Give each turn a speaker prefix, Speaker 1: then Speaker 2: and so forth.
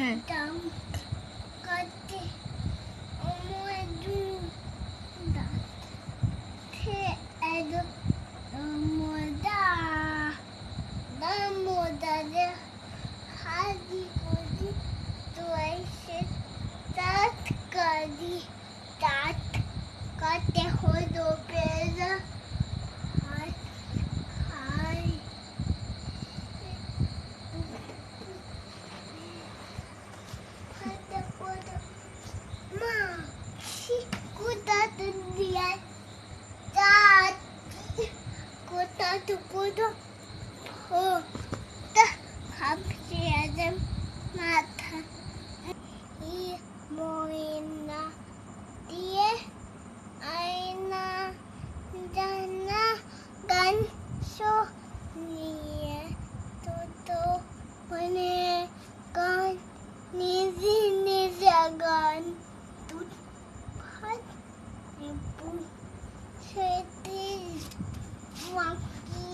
Speaker 1: হ্যাঁ
Speaker 2: দাম কাটে আমার দাঁত এলো মোদা দামোদারে হাজি করি তুই সে দাঁত কাটি দাঁত কাটে হলো পেলা হাই হাই মা কোথা তো দিয়ে দাঁত কোথা তো কোথা ও তা ভাবছি আজম মাথা ই ময়না দিয়ে আয়না জানা গান শো নিয়ে তো মনে গান নিজে নিজে গান দুধ ভাত সেটি মাখি